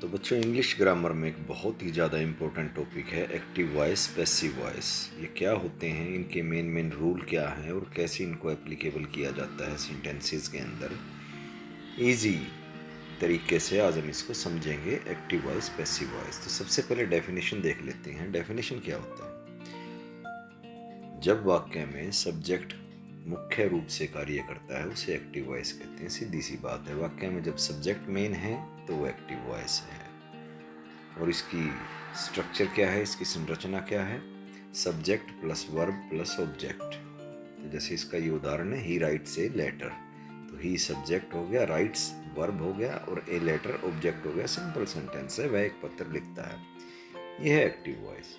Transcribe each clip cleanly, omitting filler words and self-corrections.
तो बच्चों, English grammar में एक बहुत ही ज़्यादा इम्पोर्टेंट टॉपिक है एक्टिव वॉइस, पैसिव वॉइस। ये क्या होते हैं, इनके मेन रूल क्या हैं और कैसे इनको एप्लीकेबल किया जाता है सेंटेंसेस के अंदर। इजी तरीके से आज हम इसको समझेंगे, एक्टिव वॉइस, पैसिव वॉइस। तो सबसे पहले डेफिनेशन देख लेते हैं। डेफिनेशन क्या होता है? जब वाक्य में सब्जेक्ट मुख्य रूप से कार्य करता है उसे एक्टिव वॉइस कहते हैं। सीधी सी बात है, वाक्य में जब सब्जेक्ट मेन है तो वो एक्टिव वॉइस है। और इसकी स्ट्रक्चर क्या है, इसकी संरचना क्या है? Subject plus verb plus object. तो जैसे इसका ये उदाहरण है, ही राइट्स ए लेटर, तो ही सब्जेक्ट हो गया, राइट्स वर्ब हो गया और ए लेटर ऑब्जेक्ट हो गया। सिंपल सेंटेंस है, वह एक पत्र लिखता है। यह है एक्टिव वॉइस।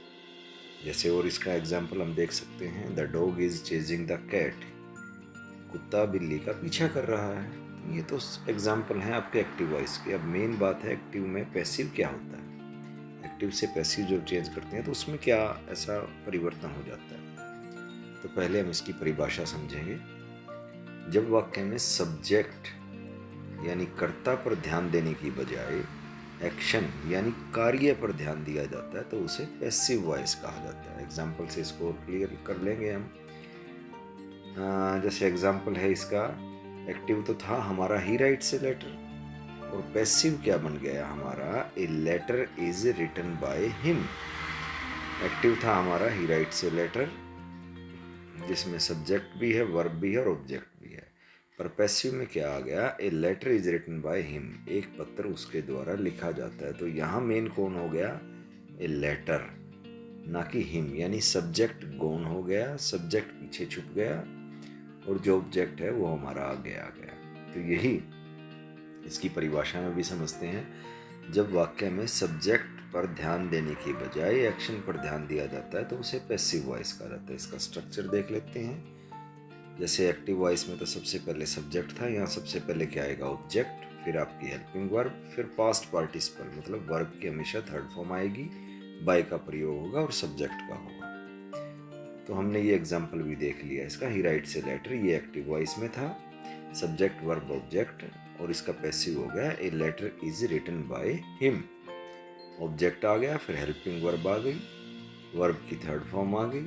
जैसे और इसका एग्जाम्पल हम देख सकते हैं, the dog is chasing the cat, कुत्ता बिल्ली का पीछा कर रहा है। ये तो एग्जाम्पल है आपके एक्टिव वॉइस के। अब मेन बात है, एक्टिव में पैसिव क्या होता है। एक्टिव से पैसिव जब चेंज करते हैं तो उसमें क्या ऐसा परिवर्तन हो जाता है। तो पहले हम इसकी परिभाषा समझेंगे। जब वाक्य में सब्जेक्ट यानी कर्ता पर ध्यान देने की बजाय एक्शन यानी कार्य पर ध्यान दिया जाता है तो उसे पैसिव वॉइस कहा जाता है। एग्जाम्पल से इसको क्लियर कर लेंगे हम। जैसे एग्जाम्पल है इसका, एक्टिव तो था हमारा ही राइट्स ए लेटर, और पैसिव क्या बन गया हमारा, a letter is written by him. Active था हमारा ही राइट्स ए लेटर, जिसमें सब्जेक्ट भी है, वर्ब भी है और ऑब्जेक्ट भी है। पर पैसिव में क्या आ गया, a letter is written by him, एक पत्र उसके द्वारा लिखा जाता है। तो यहाँ मेन कौन हो गया, ए लेटर, ना कि हिम। यानी सब्जेक्ट गौन हो गया, सब्जेक्ट पीछे छुप गया और जो ऑब्जेक्ट है वो हमारा आगे आ गया। तो यही इसकी परिभाषा में भी समझते हैं। जब वाक्य में सब्जेक्ट पर ध्यान देने की बजाय एक्शन पर ध्यान दिया जाता है तो उसे पैसिव वॉइस कहा जाता है। इसका स्ट्रक्चर देख लेते हैं। जैसे एक्टिव वॉइस में तो सबसे पहले सब्जेक्ट था, यहाँ सबसे पहले क्या आएगा, ऑब्जेक्ट, फिर आपकी हेल्पिंग वर्ब, फिर पास्ट पार्टिसिपल मतलब वर्ब की हमेशा थर्ड फॉर्म आएगी, बाय का प्रयोग होगा और सब्जेक्ट का होगा। तो हमने ये एग्जाम्पल भी देख लिया इसका, ही राइट्स ए लेटर, ये एक्टिव वॉइस में था, सब्जेक्ट वर्ब ऑब्जेक्ट, और इसका पैसिव हो गया, a letter is written by him. Object आ गया, फिर हेल्पिंग वर्ब आ गई, वर्ब की थर्ड फॉर्म आ गई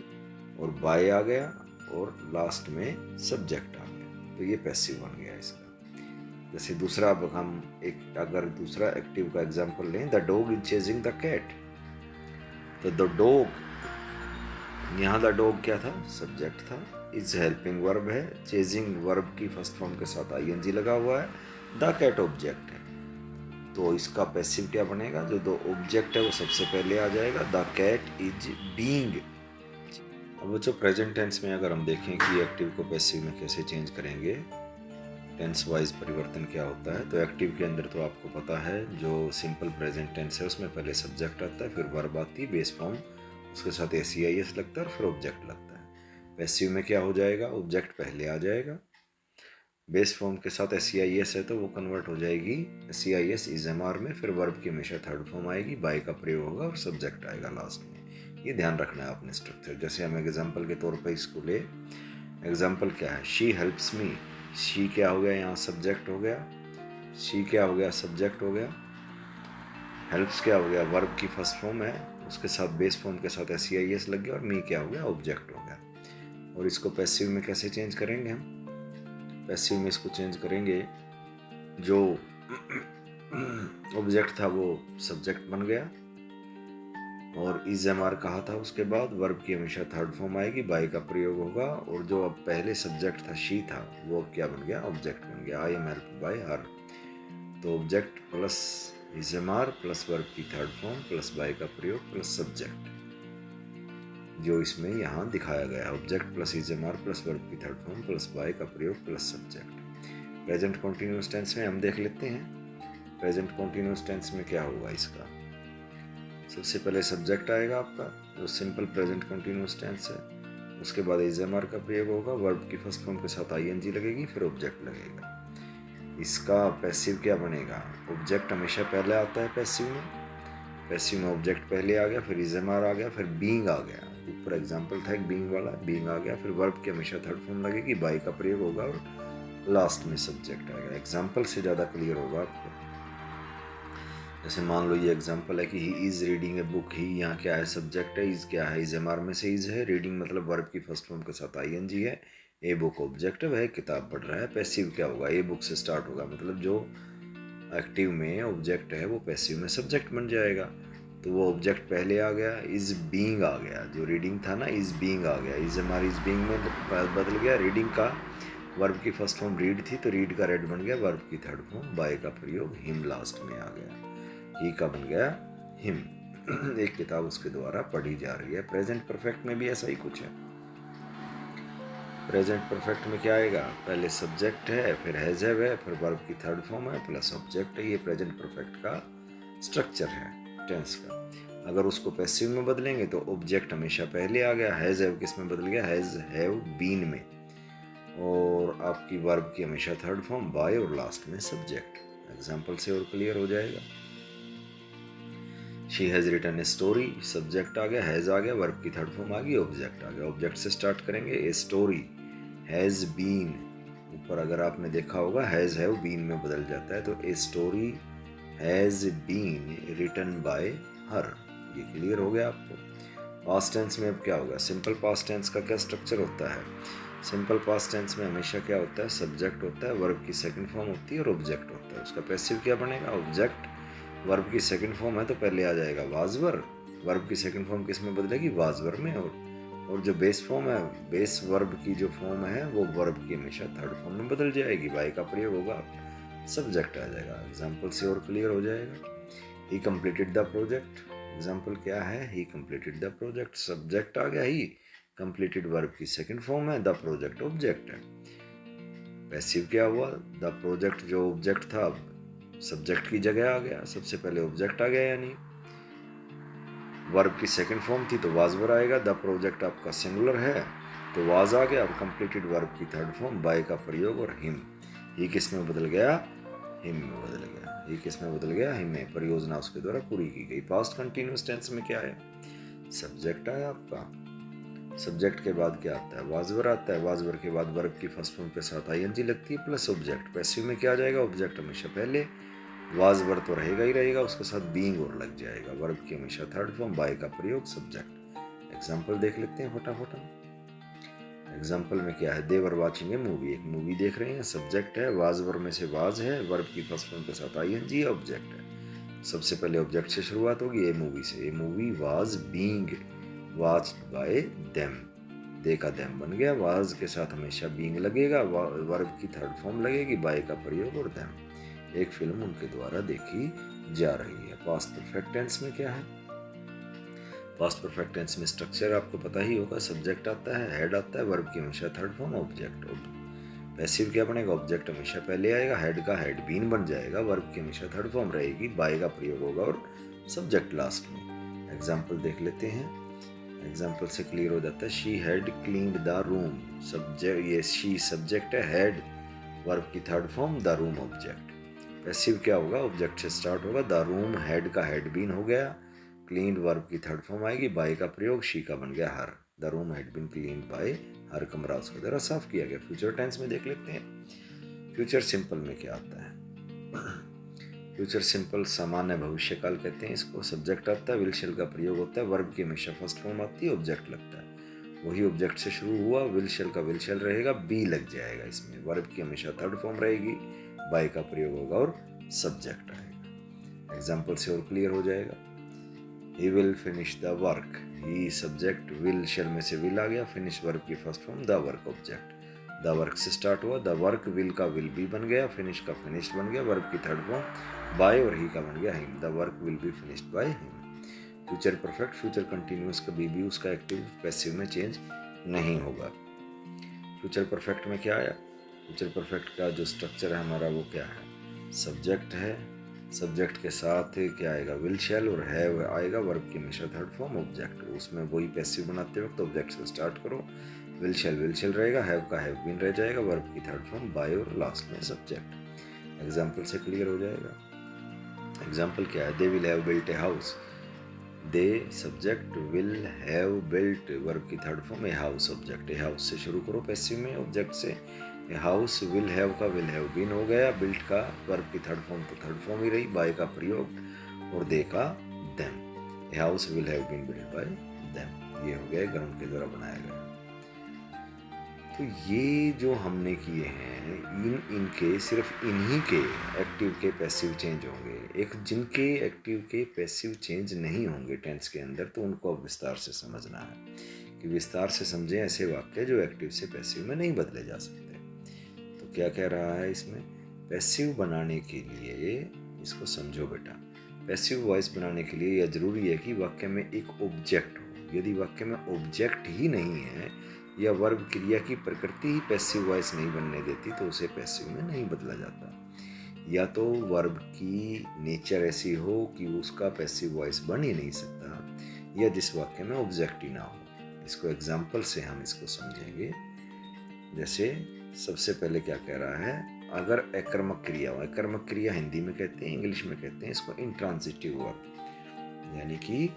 और बाय आ गया और लास्ट में सब्जेक्ट आ गया। तो ये पैसिव बन गया इसका। जैसे दूसरा, अब हम एक अगर दूसरा एक्टिव का एग्जांपल लें, the dog is chasing the cat, तो द डॉग, यहाँ द डॉग क्या था, सब्जेक्ट था, इज हेल्पिंग वर्ब है, चेजिंग वर्ब की फर्स्ट फॉर्म के साथ आईएनजी लगा हुआ है, द कैट ऑब्जेक्ट है। तो इसका पैसिव क्या बनेगा, जो दो ऑब्जेक्ट है वो सबसे पहले आ जाएगा, द कैट इज बीइंग। अब बच्चों, प्रेजेंट टेंस में अगर हम देखें कि एक्टिव को पैसिव में कैसे चेंज करेंगे, टेंस वाइज परिवर्तन क्या होता है, तो एक्टिव के अंदर तो आपको पता है, जो सिंपल प्रेजेंट टेंस है उसमें पहले सब्जेक्ट आता है, फिर वर्ब आती है बेस फॉर्म, उसके साथ एसीआईएस लगता है और फिर ऑब्जेक्ट लगता है। पैसिव में क्या हो जाएगा, ऑब्जेक्ट पहले आ जाएगा, बेस फॉर्म के साथ एसीआईएस है तो वो कन्वर्ट हो जाएगी एसीआईएस इजएमआर में, फिर वर्ब की हमेशा थर्ड फॉर्म आएगी, बाय का प्रयोग होगा और सब्जेक्ट आएगा लास्ट में। ये ध्यान रखना है आपने स्ट्रक्चर। जैसे हम एग्जांपल के तौर पे इसको ले, एग्जांपल क्या है, शी हेल्प्स मी, शी क्या हो गया, यहाँ सब्जेक्ट हो गया, शी क्या हो गया, सब्जेक्ट हो गया, हेल्प्स क्या हो गया, वर्ब की फर्स्ट फॉर्म है, उसके साथ बेस फॉर्म के साथ एसीआईएस लग गया और मी क्या हो गया, ऑब्जेक्ट हो गया। और इसको पैसिव में कैसे चेंज करेंगे हम, पैसिव में इसको चेंज करेंगे, जो ऑब्जेक्ट था वो सब्जेक्ट बन गया और इजएमआर कहा था, उसके बाद वर्ब की हमेशा थर्ड फॉर्म आएगी, बाय का प्रयोग होगा, और जो अब पहले सब्जेक्ट था शी था वो अब क्या बन गया, ऑब्जेक्ट बन गया, आई एम हेल्प्ड बाय हर। तो object plus is am are plus verb की थर्ड फॉर्म प्लस बाय का प्रयोग प्लस सब्जेक्ट, जो इसमें यहाँ दिखाया गया है, object plus is am are plus verb की थर्ड फॉर्म प्लस बाय का प्रयोग plus subject. Present continuous tense में हम देख लेते हैं। प्रेजेंट कॉन्टिन्यूअस टेंस में क्या होगा, इसका सबसे पहले सब्जेक्ट आएगा आपका, जो सिंपल प्रेजेंट कॉन्टिन्यूअस टेंस है, उसके बाद इजएमआर का प्रयोग होगा, वर्ब की फर्स्ट फॉर्म के साथ आईएनजी लगेगी, फिर ऑब्जेक्ट लगेगा। इसका पैसिव क्या बनेगा, ऑब्जेक्ट हमेशा पहले आता है पैसिव में, पैसिव में ऑब्जेक्ट पहले आ गया, फिर इजएमआर आ गया, फिर बीइंग आ गया, ऊपर एग्जांपल था एक बीइंग वाला, बीइंग आ गया, फिर वर्ब की हमेशा थर्ड फॉर्म लगेगी, बाय का प्रयोग होगा और लास्ट में सब्जेक्ट आएगा। एग्जांपल से ज़्यादा क्लियर होगा आपको। जैसे मान लो ये एग्जांपल है कि he is reading a book. He यहाँ क्या है, सब्जेक्ट है। इज़ क्या है, इज़ एम आर में से इज़ है। रीडिंग मतलब वर्ब की फर्स्ट फॉर्म के साथ आईएनजी है। ए बुक ऑब्जेक्ट है, वह किताब पढ़ रहा है। पैसिव क्या होगा, ए बुक से स्टार्ट होगा, मतलब जो एक्टिव में ऑब्जेक्ट है वो पैसिव में सब्जेक्ट बन जाएगा। तो वो ऑब्जेक्ट पहले आ गया, इज बीइंग आ गया। जो रीडिंग था ना, इज बीइंग आ गया। इज हमारी इज बीइंग में बदल गया। रीडिंग का वर्ब की फर्स्ट फॉर्म रीड थी, तो रीड का रेड बन गया। वर्ब की थर्ड फॉर्म बाय का प्रयोग हिम लास्ट में आ गया। ही का बन गया हिम। एक किताब उसके द्वारा पढ़ी जा रही है। प्रेजेंट परफेक्ट में भी ऐसा ही कुछ है। प्रेजेंट परफेक्ट में क्या आएगा, पहले सब्जेक्ट है, फिर हैज हैव है, फिर वर्ब की थर्ड फॉर्म है, प्लस ऑब्जेक्ट है। ये प्रेजेंट परफेक्ट का स्ट्रक्चर है टेंस का। अगर उसको पैसिव में बदलेंगे तो ऑब्जेक्ट हमेशा पहले आ गया। हैज हैव किस में बदल गया, हैज हैव बीन में। और आपकी वर्ब की हमेशा थर्ड फॉर्म बाय, और लास्ट में सब्जेक्ट। एग्जाम्पल से और क्लियर हो जाएगा। She has written a story, subject आ गया, हैज आ गया, वर्ब की थर्ड फॉर्म आ गई, ऑब्जेक्ट आ गया। ऑब्जेक्ट से स्टार्ट करेंगे। ए स्टोरी हैज बीन, ऊपर अगर आपने देखा होगा हैज हैव बीन में बदल जाता है, तो a story has been written by her. ये क्लियर हो गया आपको। पास्ट टेंस में अब क्या होगा, सिंपल पास्ट टेंस का क्या स्ट्रक्चर होता है। सिंपल पास्ट टेंस में हमेशा क्या होता है, सब्जेक्ट होता है, वर्ब की सेकंड फॉर्म होती है और ऑब्जेक्ट होता है। उसका पैसिव क्या बनेगा, ऑब्जेक्ट। वर्ब की सेकंड फॉर्म है तो पहले आ जाएगा वाज वर। वर्ब की सेकंड फॉर्म किस में बदलेगी, वाज वर में। और जो बेस फॉर्म है, बेस वर्ब की जो फॉर्म है वो वर्ब की हमेशा थर्ड फॉर्म में बदल जाएगी। बाय का प्रयोग होगा, सब्जेक्ट आ जाएगा। एग्जाम्पल से और क्लियर हो जाएगा। He completed the project, example क्या है, he completed the project. Subject आ गया ही, कंप्लीटेड वर्ब की सेकंड फॉर्म है, द प्रोजेक्ट ऑब्जेक्ट है। पैसिव क्या हुआ, द प्रोजेक्ट जो ऑब्जेक्ट था सब्जेक्ट की जगह आ गया। सबसे पहले ऑब्जेक्ट आ गया, यानी वर्ब की सेकंड फॉर्म थी तो वाज वर आएगा। द प्रोजेक्ट आपका सिंगुलर है तो वाज आ गया। और कंप्लीटेड वर्ब की थर्ड फॉर्म बाय का प्रयोग, और हिम। ही किस में बदल गया, हिम में बदल गया। ही किस में बदल गया, हिम में। परियोजना उसके द्वारा पूरी की गई। पास्ट कंटिन्यूअस टेंस में क्या है, सब्जेक्ट आया आपका, सब्जेक्ट के बाद क्या आता है, वाजवर आता है। वाजवर के बाद वर्ब की फर्स्ट फॉर्म के साथ आईएनजी लगती है प्लस ऑब्जेक्ट। पैसिव में क्या आ जाएगा, ऑब्जेक्ट हमेशा पहले, वाजवर तो रहेगा ही रहेगा, उसके साथ बीइंग और लग जाएगा। वर्ब की हमेशा थर्ड फॉर्म, बाय का प्रयोग, सब्जेक्ट। एग्जांपल देख लेते हैं फटाफट। एग्जांपल में क्या है, दे वर वाचिंग ए मूवी, एक मूवी देख रहे हैं। सब्जेक्ट है, वाजवर में से वाज है, वर्ब की फर्स्ट फॉर्म के साथ आईएनजी है, ऑब्जेक्ट है। सबसे पहले ऑब्जेक्ट से शुरुआत होगी, ए मूवी से। A movie was being watched by them. They का देम बन गया। वाज के साथ हमेशा बीइंग लगेगा, वर्ब की थर्ड फॉर्म लगेगी, बाय का प्रयोग, और देम। एक फिल्म उनके द्वारा देखी जा रही है। पास्ट परफेक्ट टेंस में क्या है, पास्ट परफेक्ट टेंस में स्ट्रक्चर आपको पता ही होगा। सब्जेक्ट आता है, हेड आता है, वर्ब की हमेशा थर्ड फॉर्म, ऑब्जेक्ट। पैसिव क्या बनेगा, ऑब्जेक्ट हमेशा पहले आएगा, हेड का हेड बीन बन जाएगा, वर्ब की हमेशा थर्ड फॉर्म रहेगी, बाय का प्रयोग होगा, और सब्जेक्ट लास्ट में। एग्जाम्पल देख लेते हैं। एग्जाम्पल से क्लियर हो जाता है। She had cleaned the room, subject, ये शी सब्जेक्ट है, हैड वर्ब की third form, the room object. Passive क्या होगा, ऑब्जेक्ट से स्टार्ट होगा। द रूम, हेड का हेड बीन हो गया, क्लीन्ड वर्ब की थर्ड फॉर्म आएगी, बाय का प्रयोग, शी का बन गया her. The room had been cleaned by her, कमरा उसके द्वारा साफ किया गया। फ्यूचर टेंस में देख लेते हैं। फ्यूचर सिंपल में क्या आता है, फ्यूचर सिंपल सामान्य भविष्य काल कहते हैं इसको। सब्जेक्ट आता है, विल शेल का प्रयोग होता है, वर्ब की हमेशा फर्स्ट फॉर्म आती है, ऑब्जेक्ट लगता है। वही ऑब्जेक्ट से शुरू हुआ, विल शेल का विल शेल रहेगा, बी लग जाएगा इसमें, वर्ब की हमेशा थर्ड फॉर्म रहेगी, बाय का प्रयोग होगा, और सब्जेक्ट आएगा। एग्जाम्पल से और क्लियर हो जाएगा। He will finish the work, he subject, will shell में से विल आ गया, फिनिश वर्ब की first form, the work object. The work से स्टार्ट हुआ, द वर्क, विल का विल भी बन गया, फिनिश का फिनिश्ड बन गया, वर्ब की थर्ड फॉर्म बाय, और ही का बन गया him. The work will be finished by him. Future perfect, future continuous कभी भी उसका एक्टिव पैसिव में चेंज नहीं होगा। फ्यूचर परफेक्ट में क्या आया, फ्यूचर परफेक्ट का जो स्ट्रक्चर है हमारा वो क्या है, सब्जेक्ट है, सब्जेक्ट के साथ क्या आएगा, विल शैल, और हैव आएगा, वर्ब की हमेशा थर्ड फॉर्म, ऑब्जेक्ट। उसमें वही पैसिव बनाते वक्त ऑब्जेक्ट से स्टार्ट करो, विल शेल रहेगा, हैव का हैव बीन रह जाएगा, वर्ब की थर्ड फॉर्म बाय, और लास्ट में सब्जेक्ट। एग्जाम्पल से क्लियर हो जाएगा। एग्जाम्पल क्या है, they will have built a house, they subject, will have built verb की third form, a house object. A house से शुरू करो पैसिव में, ऑब्जेक्ट से। ए हाउस, विल हैव का विल हैव बीन हो गया, बिल्ट का वर्ब की थर्ड फॉर्म तो थर्ड फॉर्म ही रही, बाय का प्रयोग, और दे का them, a house will have been build by them, ये हो गया ग्राउंड के द्वारा बनाया गया। तो ये जो हमने किए हैं इनके सिर्फ इन्हीं के एक्टिव के पैसिव चेंज होंगे। एक जिनके एक्टिव के पैसिव चेंज नहीं होंगे टेंस के अंदर, तो उनको अब विस्तार से समझना है कि विस्तार से समझें ऐसे वाक्य जो एक्टिव से पैसिव में नहीं बदले जा सकते। तो क्या कह रहा है इसमें, पैसिव बनाने के लिए, इसको समझो बेटा, पैसिव वॉइस बनाने के लिए यह जरूरी है कि वाक्य में एक ऑब्जेक्ट हो। यदि वाक्य में ऑब्जेक्ट ही नहीं है या वर्ब क्रिया की प्रकृति ही पैसिव वॉइस नहीं बनने देती, तो उसे पैसिव में नहीं बदला जाता। या तो वर्ब की नेचर ऐसी हो कि उसका पैसिव वॉइस बन ही नहीं सकता, या जिस वाक्य में ऑब्जेक्ट ही ना हो। इसको एग्जाम्पल से हम इसको समझेंगे। जैसे सबसे पहले क्या कह रहा है, अगर अकर्मक क्रिया हो, अकर्मक क्रिया हिंदी में कहते हैं, इंग्लिश में कहते हैं इसको इंट्रांजिटिव वर्ब, यानी कि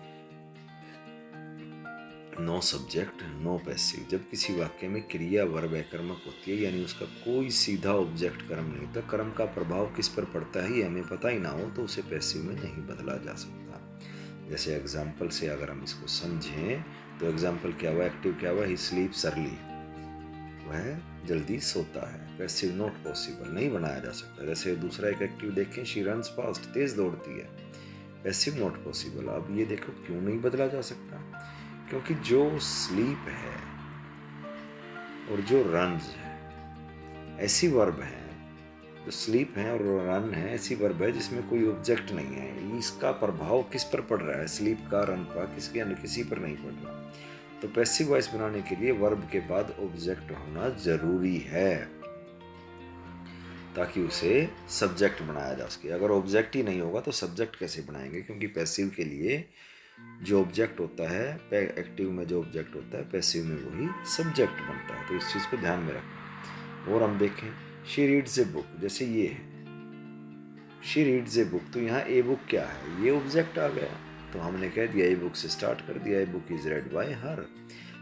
नो सब्जेक्ट नो पैसिव। जब किसी वाक्य में क्रिया वर्ब अकर्मक होती है, यानी उसका कोई सीधा ऑब्जेक्ट कर्म नहीं होता, कर्म का प्रभाव किस पर पड़ता है ये हमें पता ही ना हो, तो उसे पैसिव में नहीं बदला जा सकता। जैसे एग्जाम्पल से अगर हम इसको समझें, तो एग्जाम्पल क्या हुआ, एक्टिव क्या हुआ, ही स्लीप्स अर्ली, वह जल्दी सोता है। पैसिव नॉट पॉसिबल, नहीं बनाया जा सकता। जैसे दूसरा एक एक्टिव देखें, शी रन्स फास्ट, तेज दौड़ती है, पैसिव नॉट पॉसिबल। अब ये देखो क्यों नहीं बदला जा सकता, क्योंकि जो स्लीप है और जो रन्स है ऐसी वर्ब है, जो स्लीप है और रन है ऐसी वर्ब है जिसमें कोई ऑब्जेक्ट नहीं है। इसका प्रभाव किस पर पड़ रहा है, स्लीप का, रन का, किसी पर नहीं पड़ रहा। तो पैसिव वॉइस बनाने के लिए वर्ब के बाद ऑब्जेक्ट होना जरूरी है, ताकि उसे सब्जेक्ट बनाया जा सके। अगर ऑब्जेक्ट ही नहीं होगा तो सब्जेक्ट कैसे बनाएंगे, क्योंकि पैसिव के लिए जो ऑब्जेक्ट होता है, एक्टिव में जो ऑब्जेक्ट होता है, पैसिव में वही सब्जेक्ट बनता है। तो इस चीज़ को ध्यान में रखना। और हम देखें, शी रीड्स ए बुक, जैसे ये है शी रीड्स ए बुक, तो यहाँ ए बुक क्या है, ये ऑब्जेक्ट आ गया, तो हमने कह दिया ए बुक से स्टार्ट कर दिया, a book is red bye हर।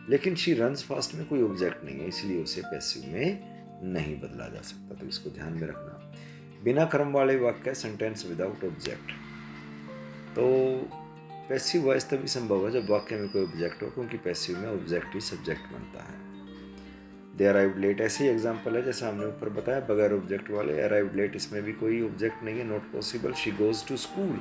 लेकिन शी रन्स फास्ट में कोई ऑब्जेक्ट नहीं है, इसलिए उसे पैसिव में नहीं बदला जा सकता। तो इसको ध्यान में रखना। बिना क्रम वाले वाक्य, सेंटेंस विदाउट ऑब्जेक्ट, तो पैसिव वॉइस तभी संभव है जब वाक्य में कोई ऑब्जेक्ट हो, क्योंकि पैसिव में ऑब्जेक्ट ही सब्जेक्ट बनता है। दे अराइव्ड लेट, ऐसे ही एग्जाम्पल है जैसा हमने ऊपर बताया बगैर ऑब्जेक्ट वाले। अराइव्ड लेट, इसमें भी कोई ऑब्जेक्ट नहीं है, not possible. She goes to school,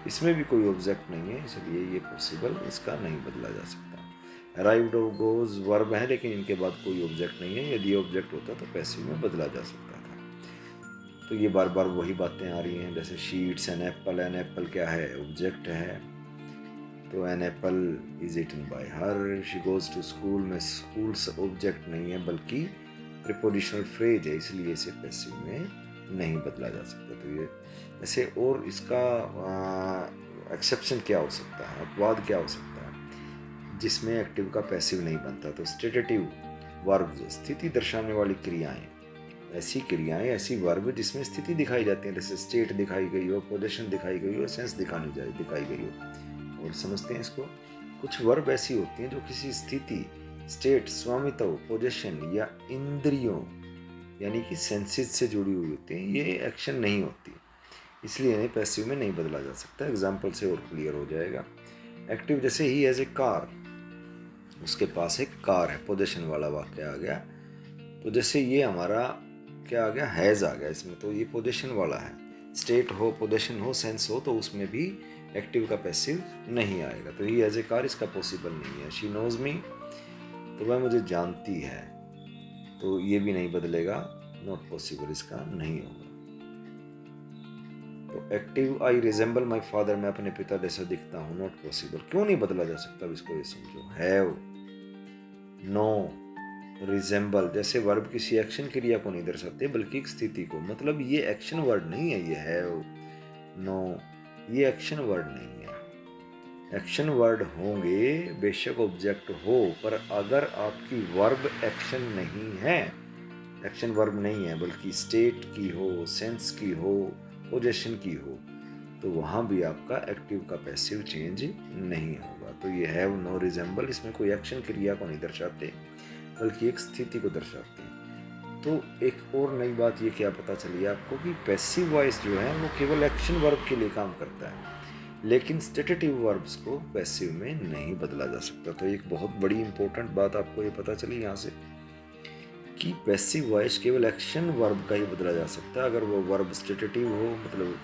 इसमें भी कोई ऑब्जेक्ट नहीं है, इसलिए ये पॉसिबल, इसका नहीं बदला जा सकता। अराइव्ड और गोज वर्ब है, लेकिन इनके बाद कोई ऑब्जेक्ट नहीं है। यदि ऑब्जेक्ट होता तो पैसिव में बदला जा सकता था। तो ये बार बार वही बातें आ रही हैं। जैसे she eats an apple, an apple क्या है, ऑब्जेक्ट है, तो an apple is eaten by her. She goes to school में स्कूल ऑब्जेक्ट नहीं है, बल्कि प्रीपोजिशनल फ्रेज है, इसलिए इसे पैसिव में नहीं बदला जा सकता। तो ये ऐसे, और इसका एक्सेप्शन क्या हो सकता है, अपवाद क्या हो सकता है जिसमें एक्टिव का पैसिव नहीं बनता। तो स्टेटेटिव वर्ब, स्थिति दर्शाने वाली क्रियाएं, ऐसी क्रियाएं, ऐसी वर्ब जिसमें स्थिति दिखाई जाती है, जैसे स्टेट दिखाई गई हो, पोजीशन दिखाई गई हो, सेंस दिखाई गई हो। और समझते हैं इसको, कुछ वर्ब ऐसी होती हैं जो किसी स्थिति, स्टेट, स्वामित्व, पोजीशन या इंद्रियों यानी कि सेंसेस से जुड़ी हुई होती हैं, ये एक्शन नहीं होती, इसलिए इन्हें पैसिव में नहीं बदला जा सकता। एग्जाम्पल से और क्लियर हो जाएगा। एक्टिव, जैसे ही एज ए कार, उसके पास एक कार है, पोजीशन वाला वाक्य आ गया। तो जैसे ये हमारा क्या आ गया, हैज आ गया इसमें, तो ये पोजीशन वाला है। स्टेट हो, पोजीशन हो, सेंस हो, तो उसमें भी एक्टिव का पैसिव नहीं आएगा। तो ही एज ए कार इसका पॉसिबल नहीं है। शी नोज मी, तो वह मुझे जानती है, तो ये भी नहीं बदलेगा, नॉट पॉसिबल, इसका नहीं होगा। तो active, I resemble my father, मैं अपने पिता जैसा दिखता हूँ, नॉट पॉसिबल, क्यों नहीं बदला जा सकता, अब इसको ये समझो। हैव, नो, रिजेंबल जैसे वर्ब किसी एक्शन क्रिया को नहीं दर्शाते बल्कि एक स्थिति को, मतलब ये एक्शन वर्ड नहीं है, ये हैव, नो, ये एक्शन वर्ड नहीं है। एक्शन वर्ड होंगे बेशक ऑब्जेक्ट हो, पर अगर आपकी वर्ब एक्शन नहीं है, एक्शन वर्ब नहीं है, बल्कि स्टेट की हो, सेंस की हो, पोजीशन की हो, तो वहाँ भी आपका एक्टिव का पैसिव चेंज नहीं होगा। तो ये हैव, नो, रिजेंबल, इसमें कोई एक्शन क्रिया को नहीं दर्शाते बल्कि एक स्थिति को दर्शाते हैं। तो एक और नई बात ये क्या पता चली आपको कि पैसिव वॉइस जो है वो केवल एक्शन वर्ब के लिए काम करता है। लेकिन स्टेटेटिव वर्ब्स को पैसिव में नहीं बदला जा सकता। तो एक बहुत बड़ी इंपॉर्टेंट बात आपको ये पता चली यहाँ से कि पैसिव वॉइस केवल एक्शन वर्ब का ही बदला जा सकता है। अगर वो वर्ब स्टेटेटिव हो, मतलब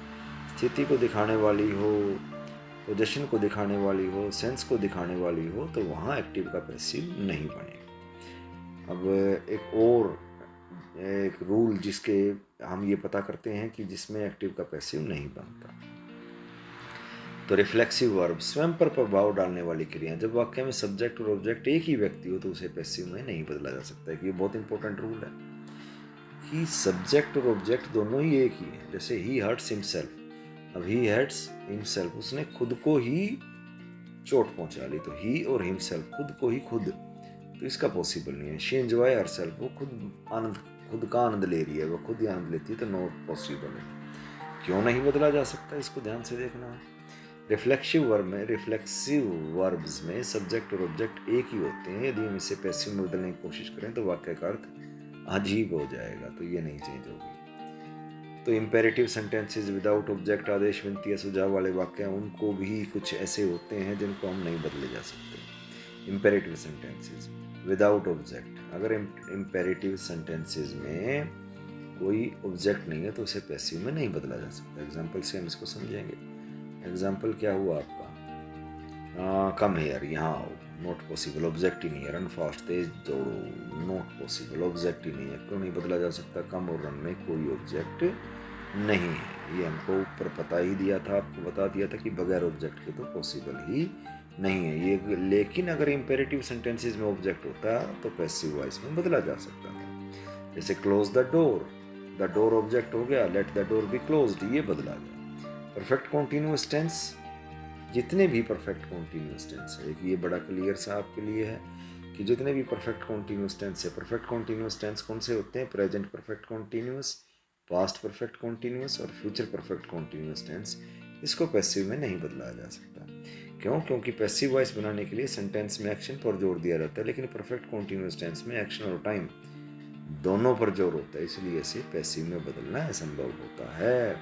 स्थिति को दिखाने वाली हो, पोजीशन को दिखाने वाली हो, सेंस को दिखाने वाली हो, तो वहाँ एक्टिव का पैसिव नहीं बनेगा। अब एक रूल जिसके हम ये पता करते हैं कि जिसमें एक्टिव का पैसिव नहीं बनता। तो रिफ्लेक्सिव वर्ब, स्वयं पर प्रभाव डालने वाली क्रियाएं। जब वाक्य में सब्जेक्ट और ऑब्जेक्ट एक ही व्यक्ति हो तो उसे पैसिव में नहीं बदला जा सकता है। कि ये बहुत इंपॉर्टेंट रूल है कि सब्जेक्ट और ऑब्जेक्ट दोनों ही एक ही है। जैसे ही हर्ट्स हिमसेल्फ, अब ही हर्ट्स हिमसेल्फ, उसने खुद को ही चोट पहुंचा ली, तो ही और हिमसेल्फ, खुद को ही खुद, तो इसका पॉसिबल नहीं है। शी एंजॉय हरसेल्फ, वो खुद का आनंद ले रही है, वो खुद ही आनंद लेती है, तो नॉट पॉसिबल है। क्यों नहीं बदला जा सकता, इसको ध्यान से देखना है। रिफ्लेक्सिव वर्ब्स में सब्जेक्ट और ऑब्जेक्ट एक ही होते हैं। यदि हम इसे पैसिव में बदलने की कोशिश करें तो वाक्य का अर्थ अजीब हो जाएगा, तो ये नहीं चेंज होगी। तो इंपेरेटिव सेंटेंसेस विदाउट ऑब्जेक्ट, आदेश, विनती या सुझाव वाले वाक्य, उनको भी कुछ ऐसे होते हैं जिनको हम नहीं बदले जा सकते। इंपेरेटिव सेंटेंसेस विदाउट ऑब्जेक्ट, अगर इंपेरेटिव सेंटेंसेस में कोई ऑब्जेक्ट नहीं है तो उसे पैसिव में नहीं बदला जा सकता। एग्जाम्पल से हम इसको समझेंगे। एग्जाम्पल क्या हुआ आपका, कम हेयर, यहाँ आओ, नॉट पॉसिबल, ऑब्जेक्ट ही नहीं है। रन फास्ट, तेज दौड़ो, नॉट पॉसिबल, ऑब्जेक्ट ही नहीं है। क्यों नहीं बदला जा सकता, कम और रन में कोई ऑब्जेक्ट नहीं है। ये हमको ऊपर पता ही दिया था, आपको बता दिया था कि बगैर ऑब्जेक्ट के तो पॉसिबल ही नहीं है ये। लेकिन अगर इंपेरेटिव सेंटेंसेस में ऑब्जेक्ट होता तो पैसिव वॉइस में बदला जा सकता था। जैसे क्लोज द डोर ऑब्जेक्ट हो गया, let the door be closed, ये बदला गया। परफेक्ट कॉन्टिन्यूअस टेंस, जितने भी परफेक्ट कॉन्टिन्यूअस टेंस है, ये बड़ा क्लियर सा आपके लिए है कि जितने भी परफेक्ट कॉन्टिन्यूअस टेंस है, परफेक्ट कॉन्टिन्यूअस टेंस कौन से होते हैं, present perfect continuous, past perfect continuous और फ्यूचर परफेक्ट कॉन्टिन्यूअस टेंस। इसको पैसिव में नहीं बदला जा सकता। क्यों? क्योंकि पैसिव वॉइस बनाने के लिए सेंटेंस में एक्शन पर जोर दिया जाता है, लेकिन परफेक्ट कॉन्टिन्यूअस टेंस में एक्शन और टाइम दोनों पर जोर होता है, इसलिए इसे पैसिव में बदलना असंभव होता है।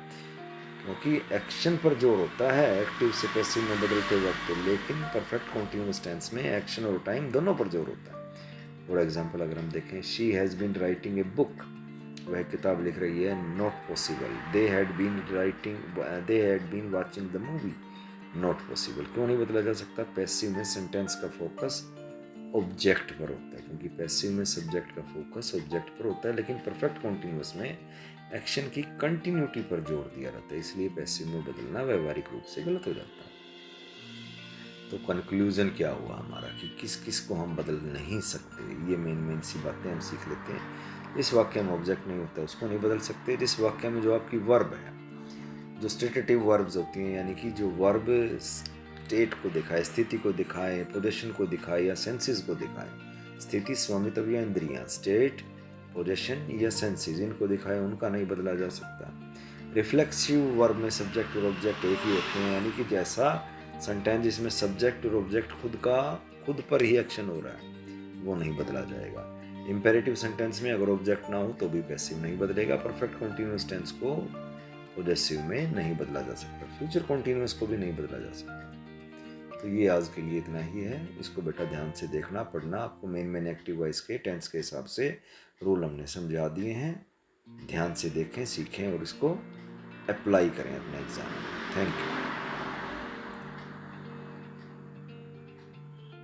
क्योंकि एक्शन पर जोर होता है एक्टिव से पैसिव में बदलते वक्त, लेकिन परफेक्ट कॉन्टिन्यूअस टेंस में एक्शन और टाइम दोनों पर जोर होता है। फॉर एग्जांपल अगर हम देखें, she has been writing a book, वह किताब लिख रही है, not possible. They had been watching the movie, not possible. क्यों नहीं बदला जा सकता, पैसिव में सेंटेंस का फोकस ऑब्जेक्ट पर होता है, क्योंकि पैसिव में सब्जेक्ट का फोकस ऑब्जेक्ट पर होता है, लेकिन परफेक्ट कॉन्टिन्यूअस में एक्शन की कंटिन्यूटी पर जोर दिया जाता है, इसलिए पैसिव में बदलना व्यवहारिक रूप से गलत हो जाता है। तो कंक्लूजन क्या हुआ हमारा कि किस किस को हम बदल नहीं सकते, ये मेन सी बातें हम सीख लेते हैं। इस वाक्य में ऑब्जेक्ट नहीं होता उसको नहीं बदल सकते। जिस वाक्य में जो आपकी वर्ब है, जो स्टेटेटिव वर्ब्स होती हैं, यानी कि जो वर्ब स्टेट को दिखाए, स्थिति को दिखाए, पोजीशन को दिखाए या सेंसेस को दिखाए, स्थिति, स्वामित्व या इंद्रियां, स्टेट, पोजीशन या सेंसेस, इनको दिखाए, उनका नहीं बदला जा सकता। रिफ्लेक्सिव वर्ब में सब्जेक्ट और ऑब्जेक्ट एक ही होते हैं, यानी कि जैसा सेंटेंस जिसमें सब्जेक्ट और ऑब्जेक्ट खुद पर ही एक्शन हो रहा है, वो नहीं बदला जाएगा। इंपेरेटिव सेंटेंस में अगर ऑब्जेक्ट ना हो तो भी पैसिव नहीं बदलेगा। परफेक्ट कॉन्टिन्यूअस टेंस को पॉजेसिव में नहीं बदला जा सकता, फ्यूचर कॉन्टिन्यूअस को भी नहीं बदला जा सकता। तो ये आज के लिए इतना ही है। इसको बेटा ध्यान से देखना, पढ़ना। आपको मेन एक्टिव वॉइस के टेंस के हिसाब से रूल हमने समझा दिए हैं। ध्यान से देखें, सीखें और इसको अप्लाई करें अपने एग्जाम में। Thank you.